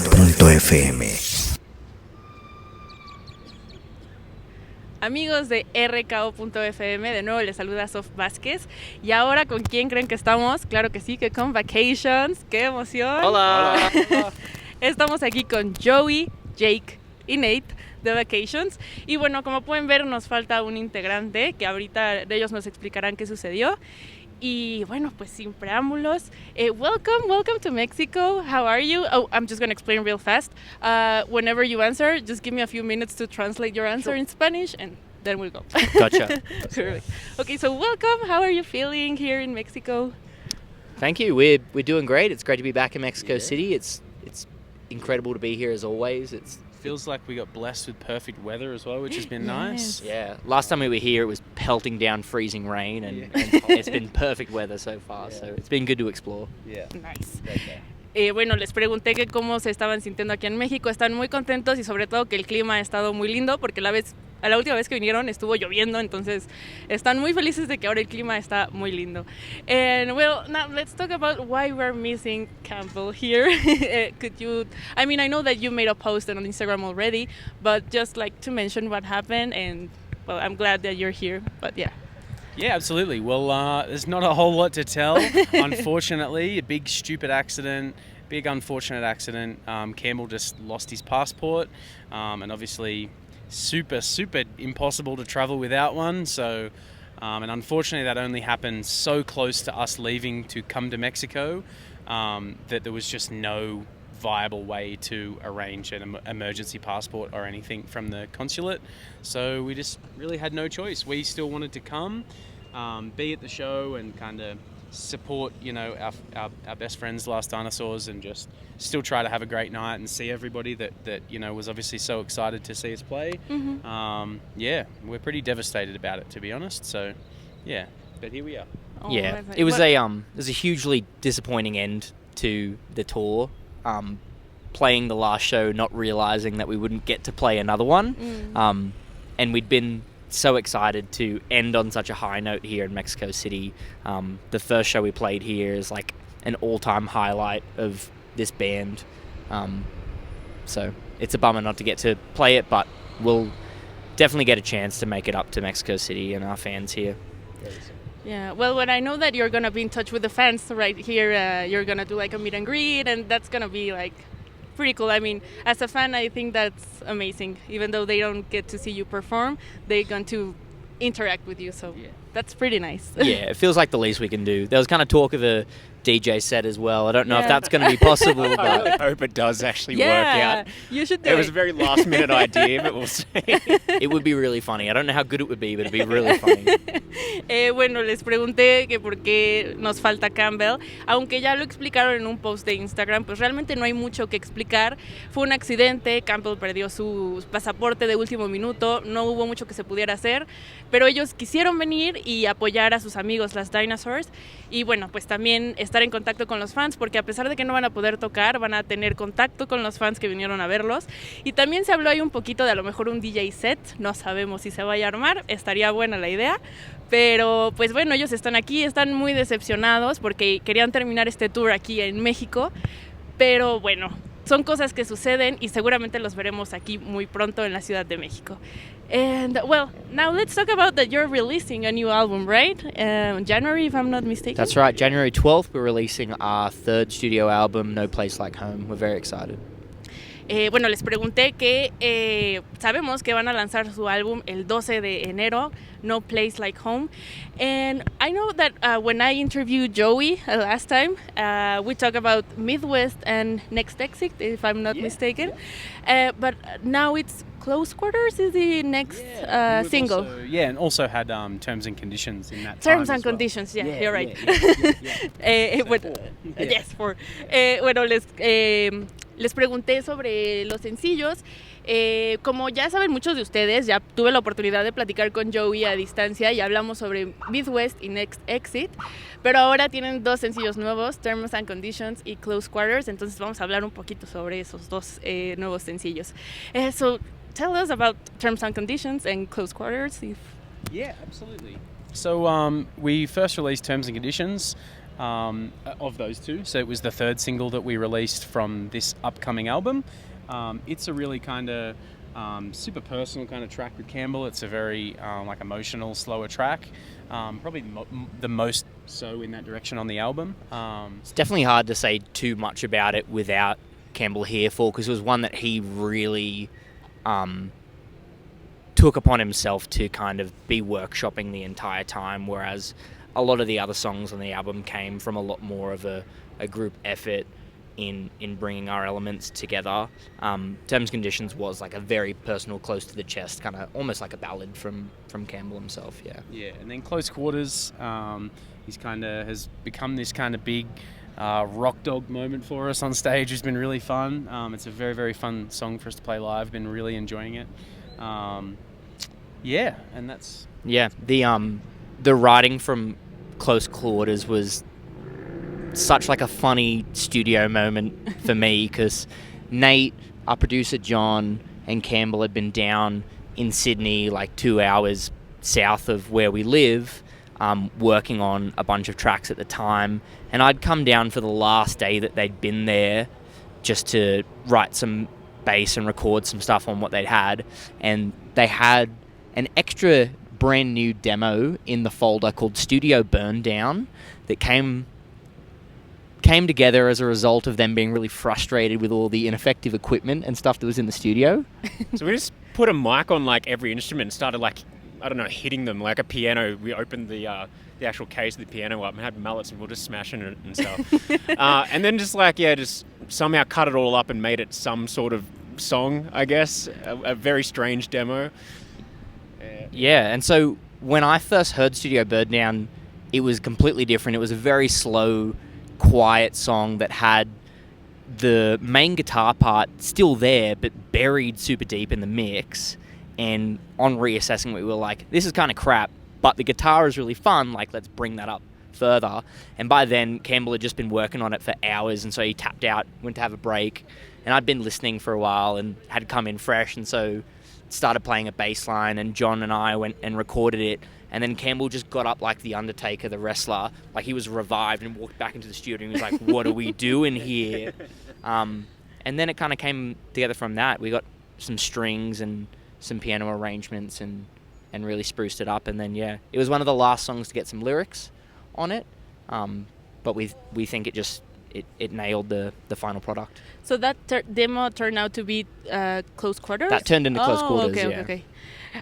rko.fm. Amigos de rko.fm, de nuevo les saluda Sof Vázquez. Y ahora, ¿con quién creen que estamos? Claro que sí, que con Vacations. ¡Qué emoción! Hola. Estamos aquí con Joey, Jake y Nate de Vacations. Y bueno, como pueden ver, nos falta un integrante que ahorita ellos nos explicarán qué sucedió. Y bueno, pues sin preámbulos, welcome to Mexico. How are you? Oh, I'm just going to explain real fast. Whenever you answer, just give me a few minutes to translate your answer in Spanish, and then we'll go. Gotcha. Perfect. Okay, so welcome. How are you feeling here in Mexico? Thank you. We're doing great. It's great to be back in Mexico City. It's incredible to be here as always. It feels like we got blessed with perfect weather as well, which has been nice. Yeah. Last time we were here, it was pelting down freezing rain, and it's been perfect weather so far. So it's been good to explore. Yeah. Nice. Okay. Bueno, les pregunté que cómo se estaban sintiendo aquí en México. Están muy contentos y sobre todo que el clima ha estado muy lindo porque la última vez que vinieron estuvo lloviendo, entonces están muy felices de que ahora el clima está muy lindo. And well, now let's talk about why we're missing Campbell here. I know that you made a post on Instagram already, but just like to mention what happened, and well, I'm glad that you're here, but yeah. Yeah, absolutely. Well, there's not a whole lot to tell, unfortunately. A big, stupid accident, big, unfortunate accident. Campbell just lost his passport, and obviously super, super impossible to travel without one. So, and unfortunately that only happened so close to us leaving to come to Mexico, that there was just no viable way to arrange an emergency passport or anything from the consulate. So we just really had no choice. We still wanted to come, be at the show and kind of support, our best friends, Last Dinosaurs, and just still try to have a great night and see everybody that was obviously so excited to see us play. Mm-hmm. We're pretty devastated about it, to be honest. So, yeah, but here we are. It was a hugely disappointing end to the tour. Playing the last show, not realizing that we wouldn't get to play another one, and we'd been so excited to end on such a high note here in Mexico City. The first show we played here is like an all-time highlight of this band, so it's a bummer not to get to play it, but we'll definitely get a chance to make it up to Mexico City and our fans here. Yeah, well, when I know that you're going to be in touch with the fans right here, you're going to do like a meet and greet, and that's going to be like pretty cool. I mean, as a fan, I think that's amazing. Even though they don't get to see you perform, they're going to interact with you, so that's pretty nice. Yeah, it feels like the least we can do. There was kind of talk of a DJ set as well. I don't know if that's going to be possible, but I hope it does actually work out. You should do it. It was a very last minute idea, but we'll see. It would be really funny. I don't know how good it would be, but it'd be really funny. Bueno, les pregunté que por qué nos falta Campbell, aunque ya lo explicaron en un post de Instagram, pues realmente no hay mucho que explicar. Fue un accidente, Campbell perdió su pasaporte de último minuto, no hubo mucho que se pudiera hacer, pero ellos quisieron venir y apoyar a sus amigos, las Dinosaurs, y bueno, pues también estar en contacto con los fans, porque a pesar de que no van a poder tocar, van a tener contacto con los fans que vinieron a verlos. Y también se habló ahí un poquito de a lo mejor un DJ set, no sabemos si se vaya a armar, estaría buena la idea, pero pues bueno, ellos están aquí, están muy decepcionados porque querían terminar este tour aquí en México, pero bueno, son cosas que suceden y seguramente los veremos aquí muy pronto en la Ciudad de México. And well, now let's talk about that you're releasing a new album, right? January, if I'm not mistaken. That's right. January 12th, we're releasing our third studio album, No Place Like Home. We're very excited. Bueno, les pregunté que sabemos que van a lanzar su álbum el 12 de enero, No Place Like Home. And I know that when I interviewed Joey last time, we talked about Midwest and Next Exit, if I'm not mistaken. But now it's Close Quarters is the next single. And also had Terms and Conditions in that Terms time and Conditions, you're right. Yes, four. Bueno, les pregunté sobre los sencillos. Como ya saben muchos de ustedes, ya tuve la oportunidad de platicar con Joey a distancia y hablamos sobre Midwest y Next Exit, pero ahora tienen dos sencillos nuevos, Terms and Conditions y Close Quarters, entonces vamos a hablar un poquito sobre esos dos nuevos sencillos. So tell us about Terms and Conditions and Close Quarters. Yeah, absolutely. So we first released Terms and Conditions of those two. So it was the third single that we released from this upcoming album. It's a really kind of super personal kind of track with Campbell. It's a very like emotional, slower track. Probably the most so in that direction on the album. It's definitely hard to say too much about it without Campbell here because it was one that he really took upon himself to kind of be workshopping the entire time, whereas a lot of the other songs on the album came from a lot more of a group effort in bringing our elements together. Terms and Conditions was like a very personal, close to the chest, kind of almost like a ballad from Campbell himself. Yeah, and then Close Quarters, he's kind of has become this kind of big rock dog moment for us on stage. It's been really fun. It's a very, very fun song for us to play live. Been really enjoying it. And that's the writing from Close Quarters was such like a funny studio moment for me because Nate, our producer John, and Campbell had been down in Sydney, like 2 hours south of where we live, working on a bunch of tracks at the time, and I'd come down for the last day that they'd been there just to write some bass and record some stuff on what they'd had, and they had an extra brand new demo in the folder called Studio Burn Down that came together as a result of them being really frustrated with all the ineffective equipment and stuff that was in the studio. So we just put a mic on like every instrument and started like, I don't know, hitting them like a piano. We opened the actual case of the piano up and had mallets and we were just smashing it and stuff. And then just somehow cut it all up and made it some sort of song, I guess. A very strange demo. Yeah, and so when I first heard Studio Burn Down, it was completely different. It was a very slow, quiet song that had the main guitar part still there but buried super deep in the mix, and on reassessing it we were like, this is kind of crap, but the guitar is really fun, like let's bring that up further. And by then Campbell had just been working on it for hours, and so he tapped out, went to have a break, and I'd been listening for a while and had come in fresh, and so started playing a bass line, and John and I went and recorded it. And then Campbell just got up like The Undertaker, the wrestler, like he was revived, and walked back into the studio and he was like, what are we doing here? And then it kind of came together from that. We got some strings and some piano arrangements and really spruced it up. And then, it was one of the last songs to get some lyrics on it. But we think it nailed the final product. So that demo turned out to be Close Quarters? That turned into Close Quarters, okay.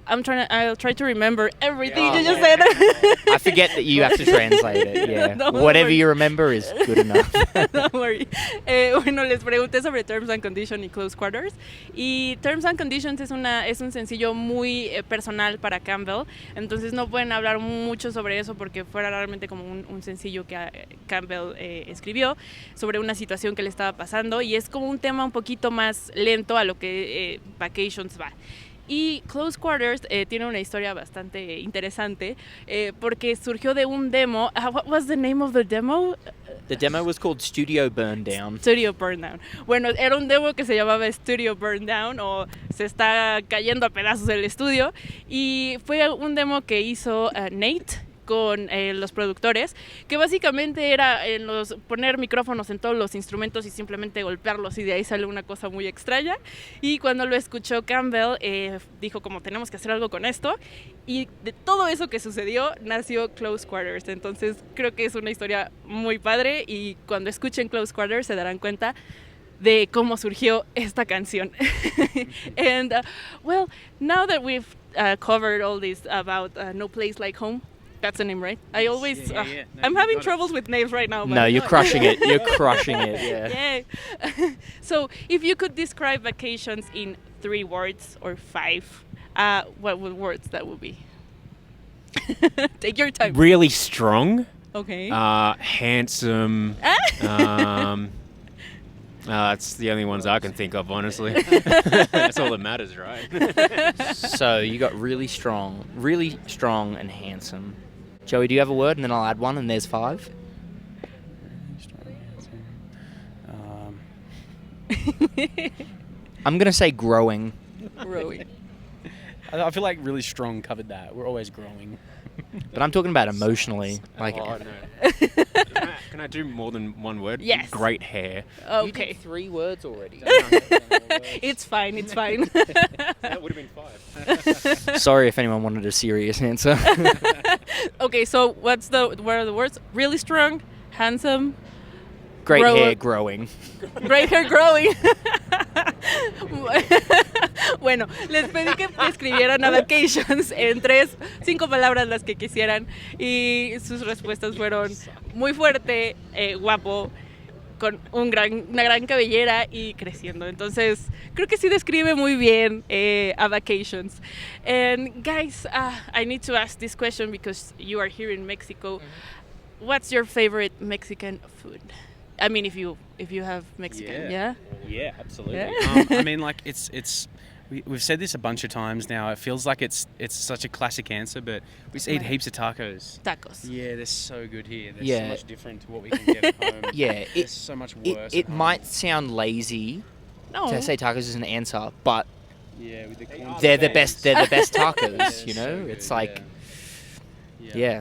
I'll try to remember everything you just said. I forget that you have to translate it, yeah. Whatever you remember is good enough. Don't worry. Bueno, les pregunté sobre Terms and Conditions y Close Quarters. Y Terms and Conditions es un sencillo muy personal para Campbell. Entonces no pueden hablar mucho sobre eso porque fuera realmente como un sencillo que Campbell escribió sobre una situación que le estaba pasando. Y es como un tema un poquito más lento a lo que Vacations va. Y Close Quarters tiene una historia bastante interesante porque surgió de un demo. What was the name of the demo? The demo was called Studio Burn Down. Studio Burn Down. Bueno, era un demo que se llamaba Studio Burn Down, o se está cayendo a pedazos el estudio. Y fue un demo que hizo Nate con los productores, que básicamente era poner micrófonos en todos los instrumentos y simplemente golpearlos, y de ahí sale una cosa muy extraña. Y cuando lo escuchó Campbell, dijo como tenemos que hacer algo con esto, y de todo eso que sucedió nació Close Quarters. Entonces creo que es una historia muy padre, y cuando escuchen Close Quarters se darán cuenta de cómo surgió esta canción. And well, now that we've covered all this about No Place Like Home, that's the name, right? I always... No, I'm having troubles with names right now. No, you're crushing it. You're crushing it, yeah. Yeah. So, if you could describe Vacations in 3 words or 5, what words that would be? Take your time. Really strong. Okay. Handsome. That's the only ones I can think of, honestly. That's all that matters, right? So you got really strong and handsome. Joey, do you have a word? And then I'll add one, and there's 5. I'm going to say growing. Growing. I feel like really strong covered that. We're always growing. But I'm talking about emotionally. Like, no. Can I do more than one word? Yes. Great hair. Okay. 3 words already. It's fine. It's fine. That would have been 5. Sorry if anyone wanted a serious answer. Okay, so what are the words? Really strong, handsome, Great Grow- hair growing. great hair growing. Bueno, les pedí que escribieran a Vacations en 5 palabras las que quisieran y sus respuestas fueron muy fuerte, guapo, con una gran cabellera y creciendo. Entonces, creo que sí describe muy bien a Vacations. And guys, I need to ask this question because you are here in Mexico. What's your favorite Mexican food? I mean, if you have Mexican, yeah? Yeah, absolutely. Yeah. I mean, like we've said this a bunch of times now. It feels like it's such a classic answer, but we just eat heaps of tacos. Tacos. Yeah, they're so good here. They're Yeah. so much different to what we can get at home. Yeah, They're so much worse. it at home. might sound lazy No. to say tacos is an answer, but Yeah, with the corn they're the sauce. best. They're the best tacos. They're You so know, good, it's like yeah.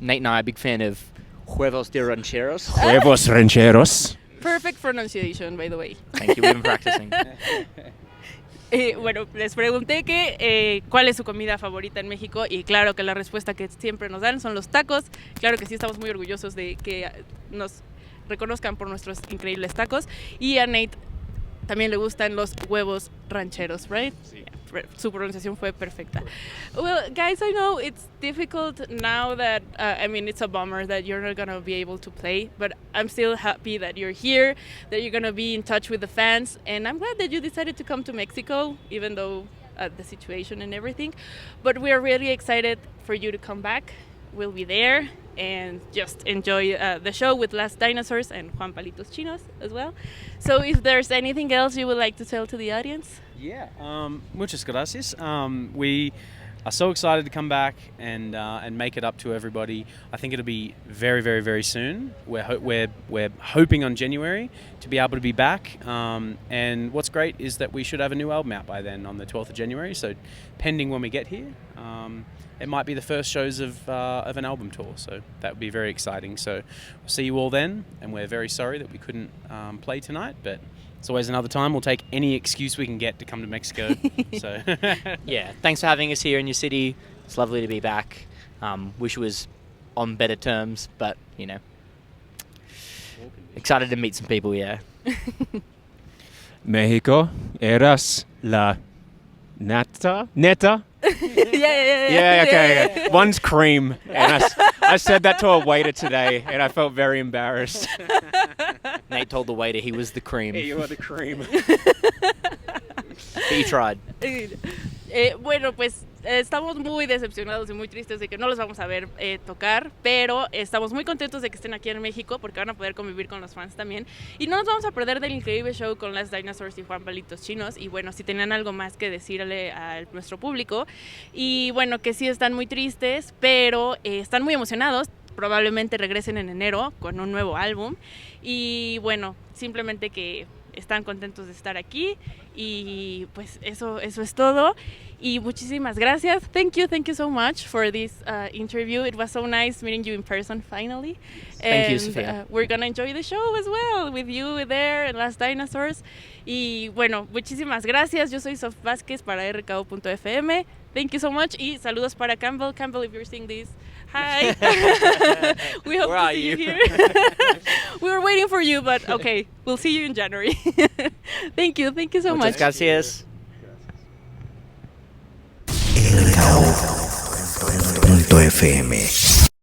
Nate and I are a big fan of huevos de rancheros. Huevos rancheros. Perfect pronunciation, by the way. Thank you. We've been practicing. Bueno, les pregunté que cuál es su comida favorita en México y claro que la respuesta que siempre nos dan son los tacos. Claro que sí estamos muy orgullosos de que nos reconozcan por nuestros increíbles tacos. Y a Nate también le gustan los huevos rancheros, right? Sí. Su pronunciación fue perfecta. Well, guys, I know it's difficult now that, I mean, it's a bummer that you're not going to be able to play, but I'm still happy that you're here, that you're going to be in touch with the fans, and I'm glad that you decided to come to Mexico, even though the situation and everything. But we're really excited for you to come back. We'll be there and just enjoy the show with Last Dinosaurs and Juan Palitos Chinos as well. So if there's anything else you would like to tell to the audience? Yeah, muchas gracias. We are so excited to come back and make it up to everybody. I think it'll be very, very, very soon. We're hoping on January to be able to be back. And what's great is that we should have a new album out by then on the 12th of January. So, pending when we get here, it might be the first shows of an album tour. So that would be very exciting. So we'll see you all then. And we're very sorry that we couldn't play tonight, but it's always another time. We'll take any excuse we can get to come to Mexico. So Yeah, thanks for having us here in your city. It's lovely to be back. Wish it was on better terms, but you know, excited to meet some people. Yeah. Mexico, eras la neta? Yeah, Okay. One's cream. And I said that to a waiter today, and I felt very embarrassed. Nate told the waiter he was the cream. You are the cream. But you tried. Bueno, pues estamos muy decepcionados y muy tristes de que no los vamos a ver tocar, pero estamos muy contentos de que estén aquí en México porque van a poder convivir con los fans también. Y no nos vamos a perder del increíble show con Last Dinosaurs y Juan Palitos Chinos. Y bueno, si tenían algo más que decirle a nuestro público. Y bueno, que sí están muy tristes, pero están muy emocionados. Probablemente regresen en enero con un nuevo álbum. Y bueno, simplemente que están contentos de estar aquí y pues eso es todo y muchísimas gracias. Thank you so much for this interview. It was so nice meeting you in person finally. Thank you, And, Sofía. we're gonna enjoy the show as well with you there and Last Dinosaurs. Y bueno, muchísimas gracias. Yo soy Sof Vázquez para rko.fm. Thank you so much y saludos para Campbell. Campbell, if you're seeing this, hi. We hope Where to are see you you? here. We were waiting for you, but okay, we'll see you in January. Thank you so Muchas much. gracias. rko.fm